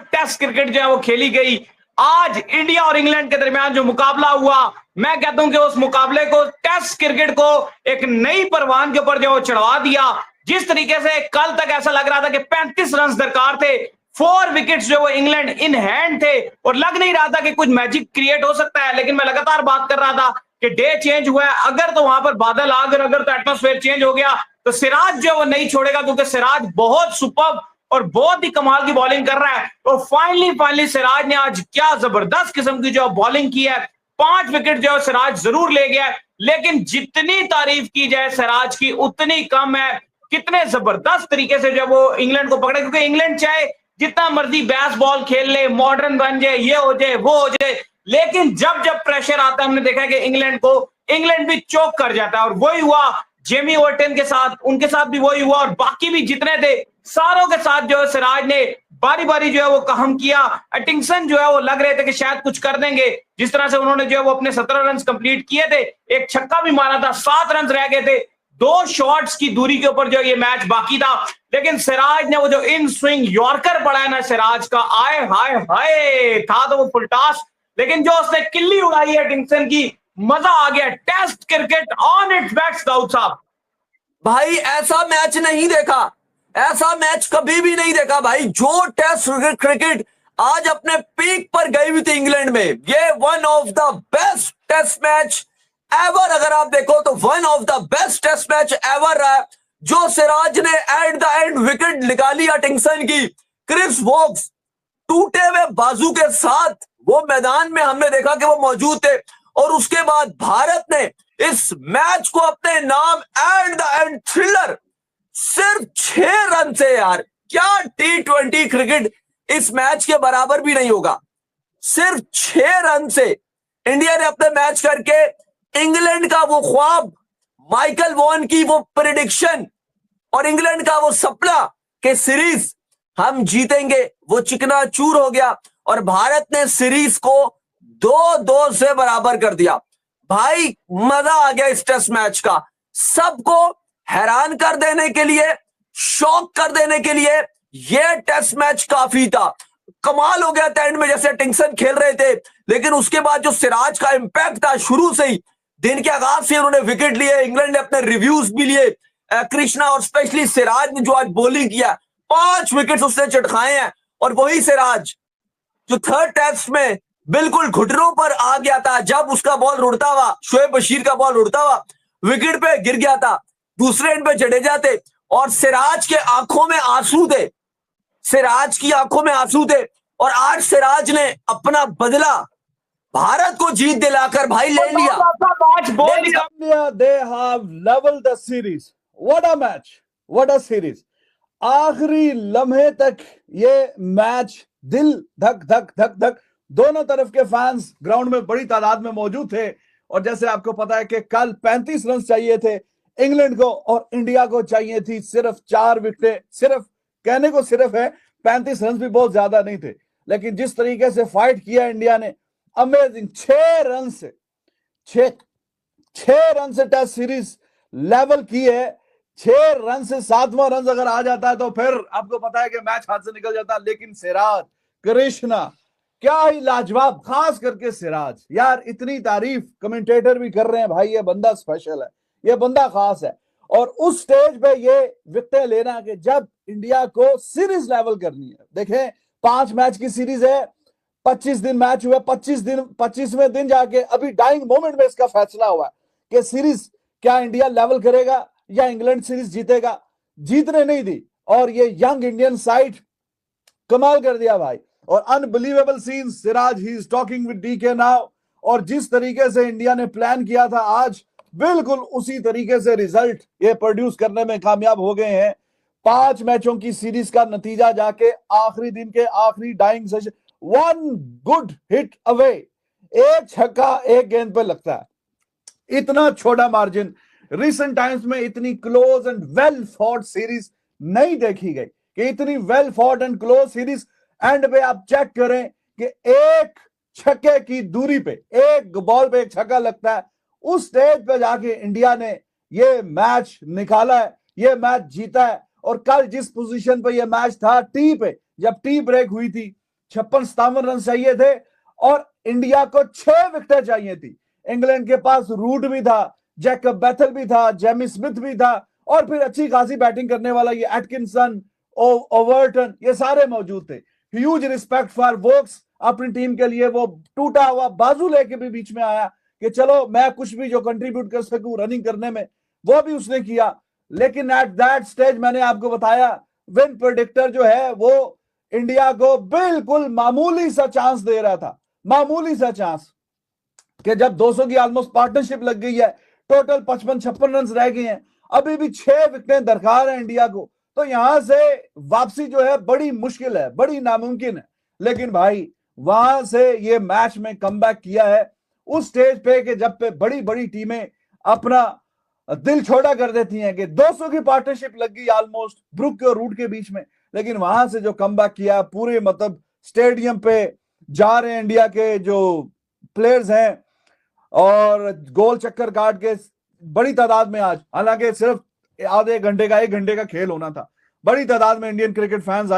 Test cricket जो है वो खेली गई। आज इंडिया और इंग्लैंड के दरमियान जो मुकाबला हुआ, मैं कहता हूं कि उस मुकाबले को, टेस्ट क्रिकेट को एक नई परवान के ऊपर जो वो चढ़वा दिया। जिस तरीके से कल तक ऐसा लग रहा था कि 35 रन दरकार थे, 4 विकेट्स जो वो इंग्लैंड इन हैंड थे और लग नहीं रहा था कि कुछ मैजिक क्रिएट हो सकता है। लेकिन मैं लगातार बात कर रहा था कि डे चेंज हुआ है, अगर तो वहां पर बादल आ गए, अगर तो एटमॉस्फेयर चेंज हो गया, तो सिराज जो है वो नहीं छोड़ेगा, क्योंकि सिराज बहुत सुपर्ब और बहुत ही कमाल की बॉलिंग कर रहा है। तो फाइनली सिराज ने आज क्या जबरदस्त किस्म की जो बॉलिंग की है। 5 विकेट जो सिराज जरूर ले गया है, लेकिन जितनी तारीफ की जाए सिराज की उतनी कम है। कितने जबरदस्त तरीके से जब वो इंग्लैंड को पकड़े, क्योंकि इंग्लैंड चाहे जितना मर्जी बैस बॉल खेल ले, मॉडर्न बन जाए, ये हो जाए वो हो जाए, लेकिन जब जब प्रेशर आता है, हमने देखा है कि इंग्लैंड भी चोक कर जाता है। और वही हुआ जेमी वर्टन के साथ, उनके साथ भी वही हुआ, और बाकी भी जितने थे सारों के साथ जो है सिराज ने बारी बारी जो है वो काम किया। एटिंगसन जो है वो लग रहे थे कि शायद कुछ कर देंगे, जिस तरह से उन्होंने जो है वो अपने 17 रन कंप्लीट किए थे, एक छक्का भी मारा था, 7 रन रह गए थे, 2 शॉट्स की दूरी के ऊपर जो ये मैच बाकी था। लेकिन सिराज ने वो जो इन स्विंग यॉर्कर पड़ा है ना सिराज का, आए हाय हाय, था तो वो फुलटास, लेकिन जो उसने किल्ली उड़ाई है एटिंगसन की, मजा आ गया। Test cricket on its best Dawood साहब। भाई ऐसा मैच नहीं देखा, ऐसा मैच कभी भी नहीं देखा भाई। जो टेस्ट क्रिकेट आज अपने पीक पर गई हुई थी इंग्लैंड में, ये one of the best test match ever, अगर आप देखो तो one of the best test match ever रहा है। जो सिराज ने एट द एंड विकेट निकाली एटिंगसन की, क्रिस वोक्स टूटे हुए बाजू के साथ वो मैदान में हमने देखा कि वो मौजूद थे, और उसके बाद भारत ने इस मैच को अपने नाम एट द एंड थ्रिलर सिर्फ 6 रन से, यार क्या T20 क्रिकेट इस मैच के बराबर भी नहीं होगा। सिर्फ 6 रन से इंडिया ने अपने मैच करके इंग्लैंड का वो ख्वाब, माइकल वॉन की वो प्रिडिक्शन और इंग्लैंड का वो सपना कि सीरीज हम जीतेंगे, वो चिकना चूर हो गया और भारत ने सीरीज को 2-2 से बराबर कर दिया। भाई मजा आ गया इस टेस्ट मैच का, सबको हैरान कर देने के लिए, शॉक कर देने के लिए ये टेस्ट मैच काफी था। कमाल हो गया था एंड में, जैसे टिंगसन खेल रहे थे, लेकिन उसके बाद जो सिराज का इंपैक्ट था, शुरू से ही दिन के आगाज से उन्होंने विकेट लिए, इंग्लैंड ने अपने रिव्यूज भी लिए, कृष्णा और स्पेशली सिराज ने जो आज बॉलिंग किया, 5 विकेट उसने चटकाए हैं। और वही सिराज जो थर्ड टेस्ट में बिल्कुल घुटनों पर आ गया था, जब उसका बॉल उड़ता हुआ, शोएब बशीर का बॉल उड़ता हुआ विकेट पे गिर गया था, दूसरे एंड पे जडेजा थे और सिराज के आंखों में आंसू थे, सिराज की आंखों में आंसू थे। और आज सिराज ने अपना बदला भारत को जीत दिलाकर भाई ले लिया। India, they have leveled the series. What a match! What a series! आखिरी लम्हे तक ये मैच दिल धक धक धक धक, दोनों तरफ के फैंस ग्राउंड में बड़ी तादाद में मौजूद थे। और जैसे आपको पता है कि कल 35 रन चाहिए थे इंग्लैंड को और इंडिया को चाहिए थी सिर्फ 4 विकेटें। सिर्फ कहने को सिर्फ है, 35 रन भी बहुत ज्यादा नहीं थे, लेकिन जिस तरीके से फाइट किया इंडिया ने, अमेजिंग। 6 रन से 6 रन से टेस्ट सीरीज लेवल की है। 6 रन से 7वां रन अगर आ जाता है तो फिर आपको पता है कि मैच हाथ से निकल जाता। लेकिन सिराज, कृष्णा, क्या ही लाजवाब, खास करके सिराज, यार इतनी तारीफ कमेंटेटर भी कर रहे हैं, भाई ये बंदा स्पेशल है, ये बंदा खास है। और उस स्टेज पे ये विकेटें लेना कि जब इंडिया को सीरीज लेवल करनी है। देखें 5 मैच की सीरीज है, 25 दिन मैच हुए, 25वें दिन जाके अभी डाइंग मोमेंट में इसका फैसला हुआ कि सीरीज क्या इंडिया लेवल करेगा या इंग्लैंड सीरीज जीतेगा। जीतने नहीं दी और ये यंग इंडियन साइड कमाल कर दिया भाई। और unbelievable scene, Siraj he is talking with DK now. और जिस तरीके से इंडिया ने प्लान किया था आज, बिल्कुल उसी तरीके से रिजल्ट ये प्रोड्यूस करने में कामयाब हो गए हैं। 5 मैचों की सीरीज का नतीजा जाके आखिरी दिन के आखिरी dying session, 1 good hit away, एक छक्का एक गेंद पे लगता है। इतना छोटा मार्जिन, रिसेंट टाइम्स में इतनी close and well fought series नहीं देखी गई कि इतनी well fought and close series and पे आप चेक करें कि एक छक्के की दूरी पे, एक बॉल पे एक छक्का लगता है। उस स्टेज पे जाके इंडिया ने ये मैच निकाला है, ये मैच जीता है। और कल जिस पोजीशन पे ये मैच था, टी पे, जब टी ब्रेक हुई थी, 56-57 रन चाहिए थे और इंडिया को 6 विकेटें चाहिए थी। इंग्लैंड के पास रूट भी था, जैकब बैथल भी था, जेमी स्मिथ भी था और फिर अच्छी खासी बैटिंग करने वाला ये एटकिंसन, ओवर्टन, ये सारे मौजूद थे। ह्यूज रिस्पेक्ट फॉर वोक्स, अपनी टीम के लिए वो टूटा हुआ बाजू लेके भी बीच में आया कि चलो मैं कुछ भी जो कंट्रीब्यूट कर सकूं रनिंग करने में, वो भी उसने किया। लेकिन एट दैट स्टेज मैंने आपको बताया विन प्रेडिक्टर जो है वो इंडिया को बिल्कुल मामूली सा चांस दे रहा था, मामूली सा चांस, कि जब 200 की ऑलमोस्ट पार्टनरशिप लग गई है, टोटल 55-56 रन रह गए हैं, अभी भी 6 विकेटें दरकार है इंडिया को, तो यहां से वापसी जो है बड़ी मुश्किल है, बड़ी नामुमकिन है। लेकिन भाई वहां से ये मैच में कमबैक किया है उस स्टेज पे कि जब पे बड़ी बड़ी टीमें अपना दिल छोड़ा कर देती हैं कि 200 की पार्टनरशिप लग गई ऑलमोस्ट ब्रुक और रूट के बीच में, लेकिन वहां से जो कमबैक किया पूरे मतलब स्टेडियम पे जा रहे हैं इंडिया के जो प्लेयर्स हैं और गोल चक्कर काट के बड़ी तादाद में आज, हालांकि सिर्फ आधे घंटे का 1 घंटे का खेल होना था, बड़ी तादाद में इंडियन क्रिकेट फैंस